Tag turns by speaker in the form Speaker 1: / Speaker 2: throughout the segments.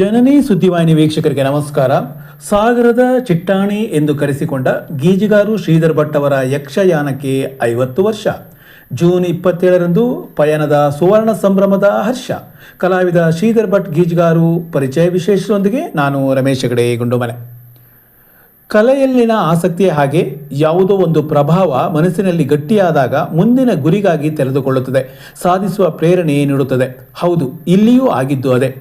Speaker 1: ಜನನಿ ಸುದ್ದಿವಾಹಿನಿ ವೀಕ್ಷಕರಿಗೆ ನಮಸ್ಕಾರ. ಸಾಗರದ ಚಿಟ್ಟಾಣಿ ಎಂದು ಕರೆಸಿಕೊಂಡ ಗೀಜಿಗಾರು ಶ್ರೀಧರ್ ಭಟ್ ಅವರ ಯಕ್ಷಯಾನಕ್ಕೆ 50 ವರ್ಷ. ಜೂನ್ 27ರಂದು ಪಯಣದ ಸುವರ್ಣ ಸಂಭ್ರಮದ ಹರ್ಷ. ಕಲಾವಿದ ಶ್ರೀಧರ್ ಭಟ್ ಗೀಜಿಗಾರು ಪರಿಚಯ ವಿಶೇಷದೊಂದಿಗೆ ನಾನು ರಮೇಶ್ ಹೆಗಡೆ ಗುಂಡುಮನೆ. ಕಲೆಯಲ್ಲಿನ ಆಸಕ್ತಿಯ ಹಾಗೆ ಯಾವುದೋ ಒಂದು ಪ್ರಭಾವ ಮನಸ್ಸಿನಲ್ಲಿ ಗಟ್ಟಿಯಾದಾಗ ಮುಂದಿನ ಗುರಿಗಾಗಿ ತೆರೆದುಕೊಳ್ಳುತ್ತದೆ, ಸಾಧಿಸುವ ಪ್ರೇರಣೆ ನೀಡುತ್ತದೆ. ಹೌದು, ಇಲ್ಲಿಯೂ ಆಗಿದ್ದು ಅದೇ.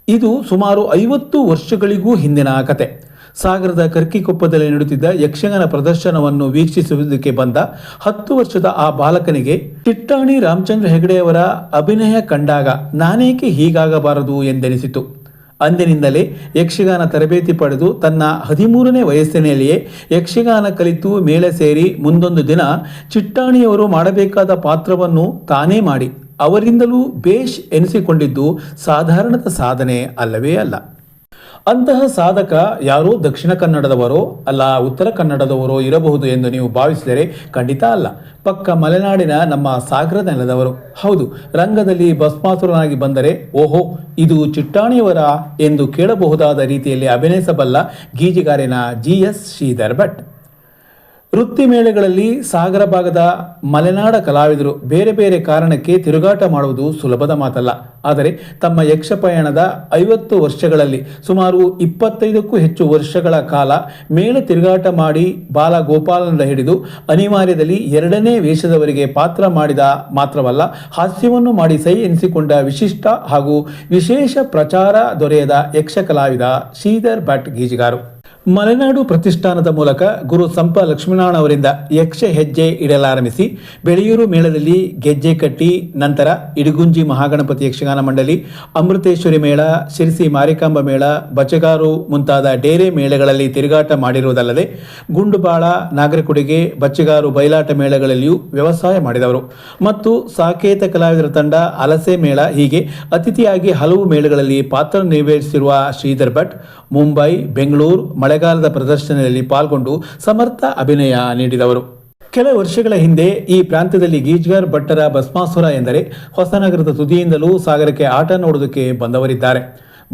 Speaker 1: ಇದು ಸುಮಾರು 50 ವರ್ಷಗಳಿಗೂ ಹಿಂದಿನ ಕತೆ. ಸಾಗರದ ಕರ್ಕಿಕೊಪ್ಪದಲ್ಲಿ ನಡೆಯುತ್ತಿದ್ದ ಯಕ್ಷಗಾನ ಪ್ರದರ್ಶನವನ್ನು ವೀಕ್ಷಿಸುವುದಕ್ಕೆ ಬಂದ 10 ವರ್ಷದ ಆ ಬಾಲಕನಿಗೆ ಚಿಟ್ಟಾಣಿ ರಾಮಚಂದ್ರ ಹೆಗಡೆಯವರ ಅಭಿನಯ ಕಂಡಾಗ ನಾನೇಕೆ ಹೀಗಾಗಬಾರದು ಎಂದೆನಿಸಿತು. ಅಂದಿನಿಂದಲೇ ಯಕ್ಷಗಾನ ತರಬೇತಿ ಪಡೆದು ತನ್ನ 13ನೇ ವಯಸ್ಸಿನಲ್ಲಿಯೇ ಯಕ್ಷಗಾನ ಕಲಿತು ಮೇಳ ಸೇರಿ ಮುಂದೊಂದು ದಿನ ಚಿಟ್ಟಾಣಿಯವರು ಮಾಡಬೇಕಾದ ಪಾತ್ರವನ್ನು ತಾನೇ ಮಾಡಿ ಅವರಿಂದಲೂ ಬೇಷ್ ಎನಿಸಿಕೊಂಡಿದ್ದು ಸಾಧಾರಣದ ಸಾಧನೆ ಅಲ್ಲವೇ ಅಲ್ಲ. ಅಂತಹ ಸಾಧಕ ಯಾರೋ ದಕ್ಷಿಣ ಕನ್ನಡದವರೋ ಅಲ್ಲ ಉತ್ತರ ಕನ್ನಡದವರೋ ಇರಬಹುದು ಎಂದು ನೀವು ಭಾವಿಸಿದರೆ ಖಂಡಿತ ಅಲ್ಲ. ಪಕ್ಕ ಮಲೆನಾಡಿನ ನಮ್ಮ ಸಾಗರ ನೆಲದವರು. ಹೌದು, ರಂಗದಲ್ಲಿ ಭಸ್ಮಾಸುರನಾಗಿ ಬಂದರೆ ಓಹೋ ಇದು ಚಿಟ್ಟಾಣಿಯವರ ಎಂದು ಕೇಳಬಹುದಾದ ರೀತಿಯಲ್ಲಿ ಅಭಿನಯಿಸಬಲ್ಲ ಗೀಜಿಗಾರಿನ GS ಶ್ರೀಧರ್ ಭಟ್. ವೃತ್ತಿ ಮೇಳಗಳಲ್ಲಿ ಸಾಗರ ಭಾಗದ ಮಲೆನಾಡ ಕಲಾವಿದರು ಬೇರೆ ಬೇರೆ ಕಾರಣಕ್ಕೆ ತಿರುಗಾಟ ಮಾಡುವುದು ಸುಲಭದ ಮಾತಲ್ಲ. ಆದರೆ ತಮ್ಮ ಯಕ್ಷ ಪಯಣದ 50 ವರ್ಷಗಳಲ್ಲಿ ಸುಮಾರು 25ಕ್ಕೂ ಹೆಚ್ಚು ವರ್ಷಗಳ ಕಾಲ ಮೇಳ ತಿರುಗಾಟ ಮಾಡಿ ಬಾಲಗೋಪಾಲನಿಂದ ಹಿಡಿದು ಅನಿವಾರ್ಯದಲ್ಲಿ 2ನೇ ವೇಷದವರಿಗೆ ಪಾತ್ರ ಮಾಡಿದ ಮಾತ್ರವಲ್ಲ, ಹಾಸ್ಯವನ್ನು ಮಾಡಿ ಸೈ ಎನಿಸಿಕೊಂಡ ವಿಶಿಷ್ಟ ಹಾಗೂ ವಿಶೇಷ ಪ್ರಚಾರ ದೊರೆಯದ ಯಕ್ಷ ಕಲಾವಿದ ಶ್ರೀಧರ್ ಭಟ್ ಗೀಜಿಗಾರು. ಮಲೆನಾಡು ಪ್ರತಿಷ್ಠಾನದ ಮೂಲಕ ಗುರು ಸಂಪ ಲಕ್ಷ್ಮೀನಾರಾಯಣ ಅವರಿಂದ ಯಕ್ಷ ಹೆಜ್ಜೆ ಇಡಲಾರಂಭಿಸಿ ಬೆಳೆಯೂರು ಮೇಳದಲ್ಲಿ ಗೆಜ್ಜೆ ಕಟ್ಟಿ, ನಂತರ ಇಡಗುಂಜಿ ಮಹಾಗಣಪತಿ ಯಕ್ಷಗಾನ ಮಂಡಳಿ, ಅಮೃತೇಶ್ವರಿ ಮೇಳ, ಶಿರಸಿ ಮಾರಿಕಾಂಬ ಮೇಳ, ಬಚಗಾರು ಮುಂತಾದ ಡೇರೆ ಮೇಳಗಳಲ್ಲಿ ತಿರುಗಾಟ ಮಾಡಿರುವುದಲ್ಲದೆ ಗುಂಡುಬಾಳ, ನಾಗರಕೊಡಿಗೆ, ಬಚ್ಚಗಾರು ಬಯಲಾಟ ಮೇಳಗಳಲ್ಲಿಯೂ ವ್ಯವಸಾಯ ಮಾಡಿದವರು ಮತ್ತು ಸಾಕೇತ ಕಲಾವಿದರ ತಂಡ, ಅಲಸೆ ಮೇಳ ಹೀಗೆ ಅತಿಥಿಯಾಗಿ ಹಲವು ಮೇಳಗಳಲ್ಲಿ ಪಾತ್ರ ನಿರ್ವಹಿಸಿರುವ ಶ್ರೀಧರ್ ಭಟ್ ಮುಂಬೈ, ಬೆಂಗಳೂರು ಮಳೆಗಾಲದ ಪ್ರದರ್ಶನದಲ್ಲಿ ಪಾಲ್ಗೊಂಡು ಸಮರ್ಥ ಅಭಿನಯ ನೀಡಿದವರು. ಕೆಲ ವರ್ಷಗಳ ಹಿಂದೆ ಈ ಪ್ರಾಂತ್ಯದಲ್ಲಿ ಗೀಜಿಗಾರ್ ಭಟ್ಟರ ಭಸ್ಮಾಸುರ ಎಂದರೆ ಹೊಸನಗರದ ತುದಿಯಿಂದಲೂ ಸಾಗರಕ್ಕೆ ಆಟ ನೋಡುವುದಕ್ಕೆ ಬಂದವರಿದ್ದಾರೆ.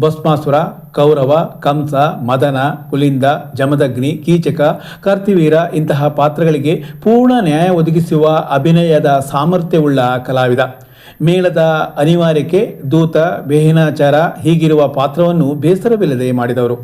Speaker 1: ಭಸ್ಮಾಸುರ, ಕೌರವ, ಕಂಸ, ಮದನ, ಕುಲಿಂದ, ಜಮದಗ್ನಿ, ಕೀಚಕ, ಕಾರ್ತಿವೀರ ಇಂತಹ ಪಾತ್ರಗಳಿಗೆ ಪೂರ್ಣ ನ್ಯಾಯ ಒದಗಿಸುವ ಅಭಿನಯದ ಸಾಮರ್ಥ್ಯವುಳ್ಳ ಕಲಾವಿದ. ಮೇಳದ ಅನಿವಾರ್ಯಕ್ಕೆ ದೂತ, ಬೇಹಿನಾಚಾರ ಹೀಗಿರುವ ಪಾತ್ರವನ್ನು ಬೇಸರವಿಲ್ಲದೆ ಮಾಡಿದವರು.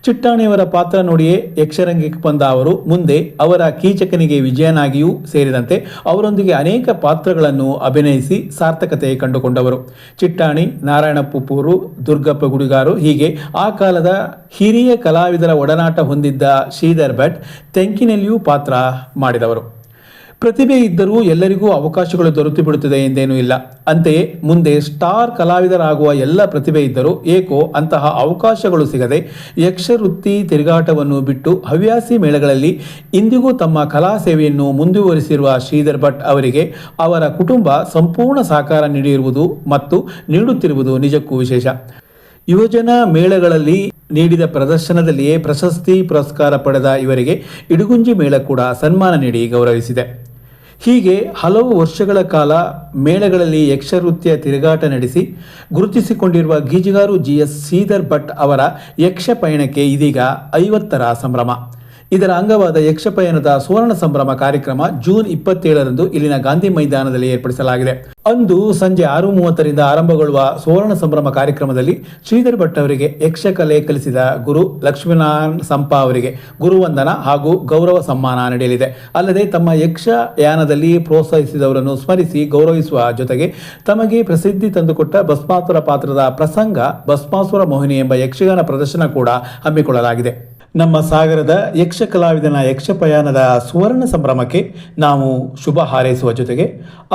Speaker 1: ಚಿಟ್ಟಾಣಿಯವರ ಪಾತ್ರ ನೋಡಿಯೇ ಯಕ್ಷರಂಗಕ್ಕೆ ಬಂದ ಅವರು ಮುಂದೆ ಅವರ ಕೀಚಕನಿಗೆ ವಿಜಯನಾಗಿಯೂ ಸೇರಿದಂತೆ ಅವರೊಂದಿಗೆ ಅನೇಕ ಪಾತ್ರಗಳನ್ನು ಅಭಿನಯಿಸಿ ಸಾರ್ಥಕತೆ ಕಂಡುಕೊಂಡವರು. ಚಿಟ್ಟಾಣಿ, ನಾರಾಯಣ ಪುಪ್ಪೂರು, ದುರ್ಗಪ್ಪ ಗುಡಿಗಾರು ಹೀಗೆ ಆ ಕಾಲದ ಹಿರಿಯ ಕಲಾವಿದರ ಒಡನಾಟ ಹೊಂದಿದ್ದ ಶ್ರೀಧರ್ ಭಟ್ ತೆಂಕಿನಲ್ಲಿಯೂ ಪಾತ್ರ ಮಾಡಿದವರು. ಪ್ರತಿಭೆ ಇದ್ದರೂ ಎಲ್ಲರಿಗೂ ಅವಕಾಶಗಳು ದೊರೆತು ಬಿಡುತ್ತದೆ ಎಂದೇನೂ ಇಲ್ಲ. ಅಂತೆಯೇ ಮುಂದೆ ಸ್ಟಾರ್ ಕಲಾವಿದರಾಗುವ ಎಲ್ಲ ಪ್ರತಿಭೆ ಇದ್ದರೂ ಏಕೋ ಅಂತಹ ಅವಕಾಶಗಳು ಸಿಗದೆ ಯಕ್ಷ ವೃತ್ತಿ ತಿರುಗಾಟವನ್ನು ಬಿಟ್ಟು ಹವ್ಯಾಸಿ ಮೇಳಗಳಲ್ಲಿ ಇಂದಿಗೂ ತಮ್ಮ ಕಲಾ ಸೇವೆಯನ್ನು ಮುಂದುವರಿಸಿರುವ ಶ್ರೀಧರ್ ಭಟ್ ಅವರಿಗೆ ಅವರ ಕುಟುಂಬ ಸಂಪೂರ್ಣ ಸಹಕಾರ ನೀಡಿರುವುದು ಮತ್ತು ನೀಡುತ್ತಿರುವುದು ನಿಜಕ್ಕೂ ವಿಶೇಷ. ಯುವಜನ ಮೇಳಗಳಲ್ಲಿ ನೀಡಿದ ಪ್ರದರ್ಶನದಲ್ಲಿಯೇ ಪ್ರಶಸ್ತಿ ಪುರಸ್ಕಾರ ಪಡೆದ ಇವರಿಗೆ ಇಡಗುಂಜಿ ಮೇಳ ಕೂಡ ಸನ್ಮಾನ ನೀಡಿ ಗೌರವಿಸಿದೆ. ಹೀಗೆ ಹಲವು ವರ್ಷಗಳ ಕಾಲ ಮೇಳಗಳಲ್ಲಿ ಯಕ್ಷವೃತ್ತಿಯ ತಿರುಗಾಟ ನಡೆಸಿ ಗುರುತಿಸಿಕೊಂಡಿರುವ ಗೀಜಿಗಾರು GS ಶ್ರೀಧರ್ ಭಟ್ ಅವರ ಯಕ್ಷ ಪಯಣಕ್ಕೆ ಇದೀಗ 50ರ ಸಂಭ್ರಮ. ಇದರ ಅಂಗವಾದ ಯಕ್ಷ ಪಯಣದ ಸುವರ್ಣ ಸಂಭ್ರಮ ಕಾರ್ಯಕ್ರಮ ಜೂನ್ 27ರಂದು ಇಲ್ಲಿನ ಗಾಂಧಿ ಮೈದಾನದಲ್ಲಿ ಏರ್ಪಡಿಸಲಾಗಿದೆ. ಅಂದು ಸಂಜೆ 6:30ರಿಂದ ಆರಂಭಗೊಳ್ಳುವ ಸುವರ್ಣ ಸಂಭ್ರಮ ಕಾರ್ಯಕ್ರಮದಲ್ಲಿ ಶ್ರೀಧರ್ ಭಟ್ ಅವರಿಗೆ ಯಕ್ಷಕಲೆ ಕಲಿಸಿದ ಗುರು ಲಕ್ಷ್ಮೀನಾರಾಯಣ ಸಂಪ ಅವರಿಗೆ ಗುರುವಂದನ ಹಾಗೂ ಗೌರವ ಸಮ್ಮಾನ ನಡೆಯಲಿದೆ. ಅಲ್ಲದೆ ತಮ್ಮ ಯಕ್ಷಯಾನದಲ್ಲಿ ಪ್ರೋತ್ಸಾಹಿಸಿದವರನ್ನು ಸ್ಮರಿಸಿ ಗೌರವಿಸುವ ಜೊತೆಗೆ ತಮಗೆ ಪ್ರಸಿದ್ಧಿ ತಂದುಕೊಟ್ಟ ಭಸ್ಮಾಸುರ ಪಾತ್ರದ ಪ್ರಸಂಗ ಭಸ್ಮಾಸುರ ಮೋಹಿನಿ ಎಂಬ ಯಕ್ಷಗಾನ ಪ್ರದರ್ಶನ ಕೂಡ ಹಮ್ಮಿಕೊಳ್ಳಲಾಗಿದೆ. ನಮ್ಮ ಸಾಗರದ ಯಕ್ಷ ಕಲಾವಿದನ ಯಕ್ಷ ಪಯಣದ ಸುವರ್ಣ ಸಂಭ್ರಮಕ್ಕೆ ನಾವು ಶುಭ ಹಾರೈಸುವ ಜೊತೆಗೆ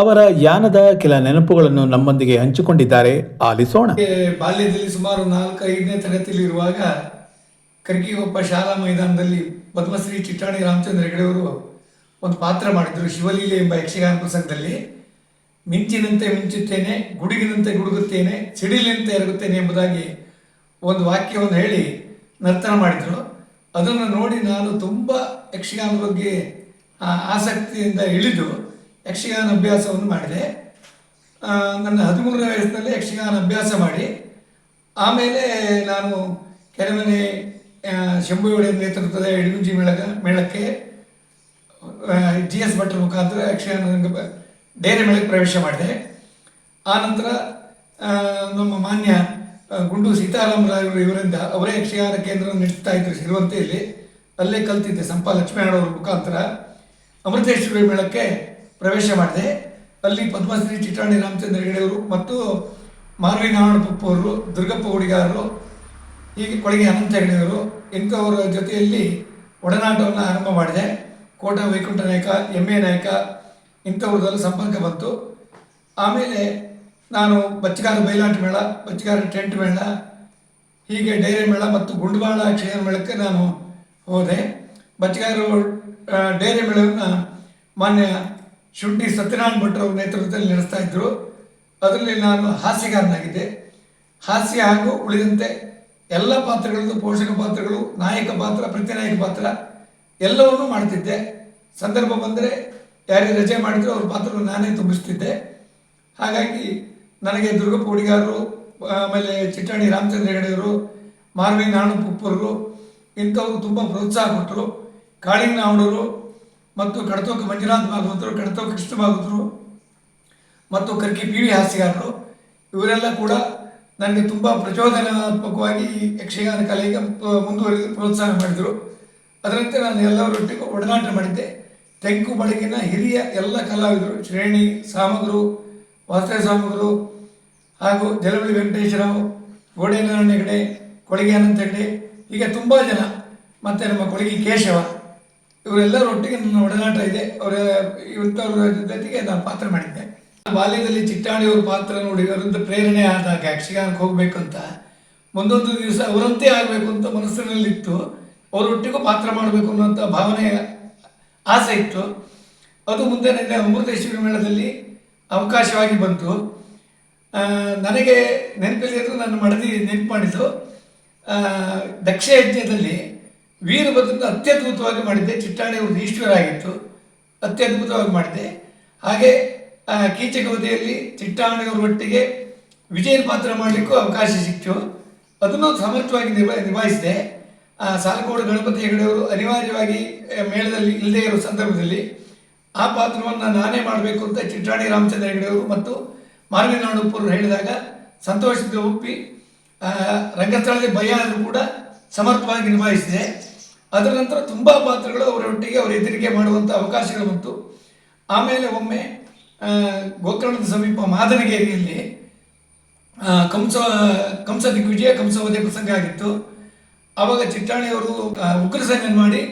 Speaker 1: ಅವರ ಯಾನದ ಕೆಲ ನೆನಪುಗಳನ್ನು ನಮ್ಮೊಂದಿಗೆ ಹಂಚಿಕೊಂಡಿದ್ದಾರೆ. ಆಲಿಸೋಣ.
Speaker 2: ಬಾಲ್ಯದಲ್ಲಿ ಸುಮಾರು 4-5ನೇ ತರಗತಿಯಲ್ಲಿರುವಾಗ ಕರ್ಕಿಗೊಪ್ಪ ಶಾಲಾ ಮೈದಾನದಲ್ಲಿ ಪದ್ಮಶ್ರೀ ಚಿಟ್ಟಾಣಿ ರಾಮಚಂದ್ರ ಹೆಗಡೆಯವರು ಒಂದು ಪಾತ್ರ ಮಾಡಿದರು. ಶಿವಲೀಲೆ ಎಂಬ ಯಕ್ಷಗಾನ ಪ್ರಸಂಗದಲ್ಲಿ ಮಿಂಚಿನಂತೆ ಮಿಂಚುತ್ತೇನೆ, ಗುಡುಗಿನಂತೆ ಗುಡುಗುತ್ತೇನೆ, ಸಿಡಿಲಿನಂತೆ ಎರಗುತ್ತೇನೆ ಎಂಬುದಾಗಿ ಒಂದು ವಾಕ್ಯವನ್ನು ಹೇಳಿ ನರ್ತನ ಮಾಡಿದರು. ಅದನ್ನು ನೋಡಿ ನಾನು ತುಂಬ ಯಕ್ಷಗಾನದ ಬಗ್ಗೆ ಆಸಕ್ತಿಯಿಂದ ಇಳಿದು ಯಕ್ಷಗಾನ ಅಭ್ಯಾಸವನ್ನು ಮಾಡಿದೆ. ನನ್ನ 13ನೇ ವಯಸ್ಸಿನಲ್ಲಿ ಯಕ್ಷಗಾನ ಅಭ್ಯಾಸ ಮಾಡಿ ಆಮೇಲೆ ನಾನು ಕೆಲವೊಮ್ಮೆ ಶಂಭುವಡೆ ನೇತೃತ್ವದ ಇಡಗುಂಜಿ ಮೇಳಕ್ಕೆ GS ಭಟ್ರ ಮುಖಾಂತರ ಯಕ್ಷಗಾನ ಡೇರೆ ಮೇಳಕ್ಕೆ ಪ್ರವೇಶ ಮಾಡಿದೆ. ಆನಂತರ ನಮ್ಮ ಮಾನ್ಯ ಗುಂಡು ಸೀತಾರಾಮರಾಯರು ಇವರಿಂದ ಅವರೇ ಯಕ್ಷಗಾನ ಕೇಂದ್ರ ನಡೆಸ್ತಾ ಇದ್ರು ಸಿರುವಂತೆಯಲ್ಲಿ. ಅಲ್ಲೇ ಕಲ್ತಿದ್ದೆ ಸಂಪಾ ಲಕ್ಷ್ಮೀನಾರಾಯಣವ್ರ ಮುಖಾಂತರ. ಅಮೃತೇಶ್ವರಿ ಮೇಳಕ್ಕೆ ಪ್ರವೇಶ ಮಾಡಿದೆ. ಅಲ್ಲಿ ಪದ್ಮಶ್ರೀ ಚಿಟ್ಟಾಣಿ ರಾಮಚಂದ್ರ ಹೆಗಡೆಯವರು ಮತ್ತು ಮಾರ್ವಿ ನಾರಾಯಣ ಪಪ್ಪು ಅವರು, ದುರ್ಗಪ್ಪ ಹುಡಿಗಾರರು, ಹೀಗೆ ಕೊಳಗೆ ಅನಂತ ಹೆಗಡೆಯವರು ಇಂಥವರ ಜೊತೆಯಲ್ಲಿ ಒಡನಾಟವನ್ನು ಆರಂಭ ಮಾಡಿದೆ. ಕೋಟ ವೈಕುಂಠ ನಾಯಕ, MA ನಾಯಕ ಇಂಥವ್ರದ್ದೆಲ್ಲ ಸಂಪರ್ಕ ಬಂತು. ಆಮೇಲೆ ನಾನು ಬಚ್ಚಗಾರ ಬಯಲಾಟ ಮೇಳ, ಬಚ್ಚಗಾರ ಟೆಂಟ್ ಮೇಳ, ಹೀಗೆ ಡೈರೆ ಮೇಳ ಮತ್ತು ಗುಂಡ್ಬಾಳ ಯಕ್ಷಗಾನ ಮೇಳಕ್ಕೆ ನಾನು ಹೋದೆ. ಬಚ್ಚಗಾರ ಡೈರೆ ಮೇಳವನ್ನು ಮಾನ್ಯ ಶುಂಠಿ ಸತ್ಯನಾರಾಯಣ ಭಟ್ರವ್ರ ನೇತೃತ್ವದಲ್ಲಿ ನಡೆಸ್ತಾ ಇದ್ದರು. ಅದರಲ್ಲಿ ನಾನು ಹಾಸ್ಯಗಾರನಾಗಿದ್ದೆ. ಹಾಸ್ಯ ಹಾಗೂ ಉಳಿದಂತೆ ಎಲ್ಲ ಪಾತ್ರಗಳದ್ದು, ಪೋಷಕ ಪಾತ್ರಗಳು, ನಾಯಕ ಪಾತ್ರ, ಪ್ರತಿನಾಯಕ ಪಾತ್ರ ಎಲ್ಲವನ್ನೂ ಮಾಡ್ತಿದ್ದೆ. ಸಂದರ್ಭ ಬಂದರೆ ಯಾರೇ ರಜೆ ಮಾಡಿದ್ರು ಅವ್ರ ಪಾತ್ರವನ್ನು ನಾನೇ ತುಂಬಿಸ್ತಿದ್ದೆ. ಹಾಗಾಗಿ ನನಗೆ ದುರ್ಗಪ್ಪ ಹುಡಿಗಾರರು, ಆಮೇಲೆ ಚಿಟ್ಟಾಣಿ ರಾಮಚಂದ್ರ ಹೆಗಡೆಯವರು, ಮಾರ್ವಿ ನಾರಾಯಣ ಪಪ್ಪರು ಇಂಥವರು ತುಂಬ ಪ್ರೋತ್ಸಾಹ ಕೊಟ್ಟರು. ಕಾಳಿಂಗ ನಾವಣರು ಮತ್ತು ಕಡತೋಕ ಮಂಜುನಾಥ್ ಭಾಗವತರು, ಕಡತೋಕ ಕೃಷ್ಣ ಭಾಗವತರು ಮತ್ತು ಕರ್ಕಿ PV ಹಾಸ್ಯಗಾರರು ಇವರೆಲ್ಲ ಕೂಡ ನನಗೆ ತುಂಬ ಪ್ರಚೋದನಾತ್ಮಕವಾಗಿ ಯಕ್ಷಗಾನ ಕಲೆಗೆ ಮುಂದುವರಿದು ಪ್ರೋತ್ಸಾಹ ಮಾಡಿದರು. ಅದರಂತೆ ನಾನು ಎಲ್ಲರೊಟ್ಟಿಗೂ ಒಡನಾಟ ಮಾಡಿದ್ದೆ. ತೆಂಕು ಬಡಗಿನ ಹಿರಿಯ ಎಲ್ಲ ಕಲಾವಿದರು, ಶ್ರೇಣಿ ಸಾಮಗರು, ವಾಸ್ತವ ಸಾಮಗರು ಹಾಗೂ ಜಲಬಳ್ಳಿ ವೆಂಕಟೇಶ್ವರರಾವ್, ಗೋಡೆನಾರಾಯಣ ಹೆಗಡೆ, ಕೊಳಗೆ ಅನಂತ ಹೆಗಡೆ, ಹೀಗೆ ತುಂಬ ಜನ, ಮತ್ತು ನಮ್ಮ ಕೊಳಗಿ ಕೇಶವ ಇವರೆಲ್ಲರೊಟ್ಟಿಗೆ ನನ್ನ ಒಡನಾಟ ಇದೆ. ಇಂಥವ್ರ ಜೊತೆಗೆ ನಾನು ಪಾತ್ರ ಮಾಡಿದ್ದೆ. ಬಾಲ್ಯದಲ್ಲಿ ಚಿಟ್ಟಾಣಿಯವ್ರ ಪಾತ್ರ ನೋಡಿ ಅವರಿಂದ ಪ್ರೇರಣೆ ಆದಾಗ ಯಕ್ಷಗಾನಕ್ಕೆ ಹೋಗಬೇಕು ಅಂತ, ಮುಂದೊಂದು ದಿವಸ ಅವರಂತೆ ಆಗಬೇಕು ಅಂತ ಮನಸ್ಸಿನಲ್ಲಿತ್ತು. ಅವರೊಟ್ಟಿಗೂ ಪಾತ್ರ ಮಾಡಬೇಕು ಅನ್ನೋಂಥ ಭಾವನೆ, ಆಸೆ ಇತ್ತು. ಅದು ಮುಂದೆ ನನಗೆ ಅಮೃತೇಶ್ವರಿ ಮೇಳದಲ್ಲಿ ಅವಕಾಶವಾಗಿ ಬಂತು. ನನಗೆ ನೆನಪಲ್ಲಿದ್ದು ನನ್ನ ಮಡದಿ ನೆನಪು ಮಾಡಿದ್ದು, ದಕ್ಷ ಯಜ್ಞದಲ್ಲಿ ವೀರಭದ್ರನ ಅತ್ಯದ್ಭುತವಾಗಿ ಮಾಡಿದ್ದೆ. ಚಿಟ್ಟಾಣಿಯವ್ರದ್ದು ಈಶ್ವರ ಆಗಿತ್ತು, ಅತ್ಯದ್ಭುತವಾಗಿ ಮಾಡಿದ್ದೆ. ಹಾಗೆ ಕೀಚಕವಧಿಯಲ್ಲಿ ಚಿಟ್ಟಾಣಿಯವ್ರ ಒಟ್ಟಿಗೆ ವಿಜಯನ ಪಾತ್ರ ಮಾಡಲಿಕ್ಕೂ ಅವಕಾಶ ಸಿಕ್ತು. ಅದನ್ನು ಸಮರ್ಥವಾಗಿ ನಿಭಾಯಿಸಿದೆ. ಸಾಲಕೋಡು ಗಣಪತಿ ಹೆಗಡೆಯವರು ಅನಿವಾರ್ಯವಾಗಿ ಮೇಳದಲ್ಲಿ ಇಲ್ಲದೇ ಇರೋ ಸಂದರ್ಭದಲ್ಲಿ ಆ ಪಾತ್ರವನ್ನು ನಾನೇ ಮಾಡಬೇಕು ಅಂತ ಚಿಟ್ಟಾಣಿ ರಾಮಚಂದ್ರ ಹೆಗಡೆಯವರು ಮತ್ತು ಮಾರ್ವಿ ನಾಡಪ್ಪರು ಹೇಳಿದಾಗ ಸಂತೋಷದಿಂದ ಒಪ್ಪಿ ರಂಗಸ್ಥಳದಲ್ಲಿ ಭಯ ಆದರೂ ಕೂಡ ಸಮರ್ಥವಾಗಿ ನಿಭಾಯಿಸಿದೆ. ಅದರ ನಂತರ ತುಂಬ ಪಾತ್ರಗಳು ಅವರೊಟ್ಟಿಗೆ ಅವರ ಎದುರಿಗೆ ಮಾಡುವಂಥ ಅವಕಾಶಗಳು ಬಂತು. ಆಮೇಲೆ ಒಮ್ಮೆ ಗೋಕರ್ಣದ ಸಮೀಪ ಮಾದನಗೇರಿಯಲ್ಲಿ ಕಂಸ ದಿಗ್ವಿಜಯ, ಕಂಸವಧೆ ಪ್ರಸಂಗ ಆಗಿತ್ತು. ಆವಾಗ ಚಿಟ್ಟಾಣಿಯವರು ಉಗ್ರ ಸಂಘ ಮಾಡಿ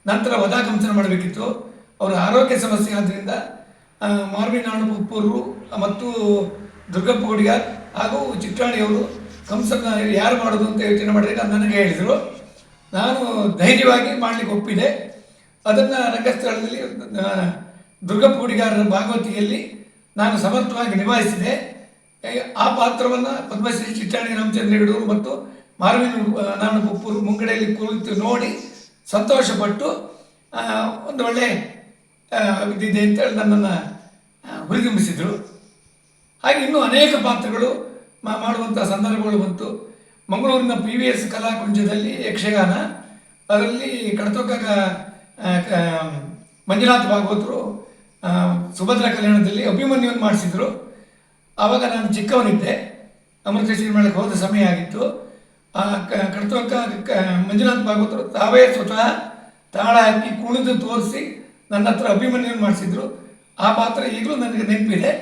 Speaker 2: ನಂತರ ವಧಾಕಂಸನ ಮಾಡಬೇಕಿತ್ತು. ಅವರ ಆರೋಗ್ಯ ಸಮಸ್ಯೆ ಆದ್ದರಿಂದ ಮಾರ್ವಿ ನಾರಾಯಣ ಪಪ್ಪರು ಮತ್ತು ದುರ್ಗಪ್ಪ ಹುಡಿಗಾರ್ ಹಾಗೂ ಚಿಟ್ಟಾಣಿಯವರು ಕಂಸನ ಯಾರು ಮಾಡೋದು ಅಂತ ಯೋಚನೆ ಮಾಡಿದಾಗ ನನಗೆ ಹೇಳಿದರು. ನಾನು ಧೈರ್ಯವಾಗಿ ಮಾಡಲಿಕ್ಕೆ ಒಪ್ಪಿದೆ. ಅದನ್ನು ರಂಗಸ್ಥಳದಲ್ಲಿ ದುರ್ಗಪ್ಪ ಹುಡಿಗಾರರ ಭಾಗವತಿಯಲ್ಲಿ ನಾನು ಸಮರ್ಥವಾಗಿ ನಿಭಾಯಿಸಿದೆ. ಆ ಪಾತ್ರವನ್ನು ಪದ್ಮಶ್ರೀ ಚಿಟ್ಟಾಣಿ ರಾಮಚಂದ್ರ ಹೆಗಡೆಯವರು ಮತ್ತು ಮಾರ್ವಿ ನಾರಾಯಣ ಪಪ್ಪರು ಮುಂಗಡೆಯಲ್ಲಿ ಕುಳಿತು ನೋಡಿ ಸಂತೋಷಪಟ್ಟು ಒಂದು ಒಳ್ಳೆ ಇದಿದೆ ಅಂತೇಳಿ ನನ್ನನ್ನು ಹುರಿದುಂಬಿಸಿದರು. ಹಾಗೆ ಇನ್ನೂ ಅನೇಕ ಪಾತ್ರಗಳು ಮಾಡುವಂಥ ಸಂದರ್ಭಗಳು ಬಂತು. ಮಂಗಳೂರಿನ PVS ಕಲಾಕುಂಜದಲ್ಲಿ ಯಕ್ಷಗಾನ, ಅದರಲ್ಲಿ ಕಡತೋಕ ಮಂಜುನಾಥ್ ಭಾಗವತರು ಸುಭದ್ರಾ ಕಲ್ಯಾಣದಲ್ಲಿ ಅಭಿಮನ್ಯುವನ್ನು ಮಾಡಿಸಿದರು. ಆವಾಗ ನಾನು ಚಿಕ್ಕವನಿದ್ದೆ, ಅಮೃತೇಶ್ವರಿ ಮೇಳಕ್ಕೆ ಹೋದ ಸಮಯ ಆಗಿತ್ತು. ಕಡತೋಕ ಮಂಜುನಾಥ್ ಭಾಗವತರು ತಾವೇ ಸ್ವತಃ ತಾಳ ಹಾಕಿ ಕುಣಿದು ತೋರಿಸಿ ನನ್ನ ಹತ್ರ ಅಭಿಮನ್ಯುವನ್ನು ಮಾಡಿಸಿದರು. ಆ ಪಾತ್ರ ಈಗಲೂ ನನಗೆ ನೆನಪಿದೆ.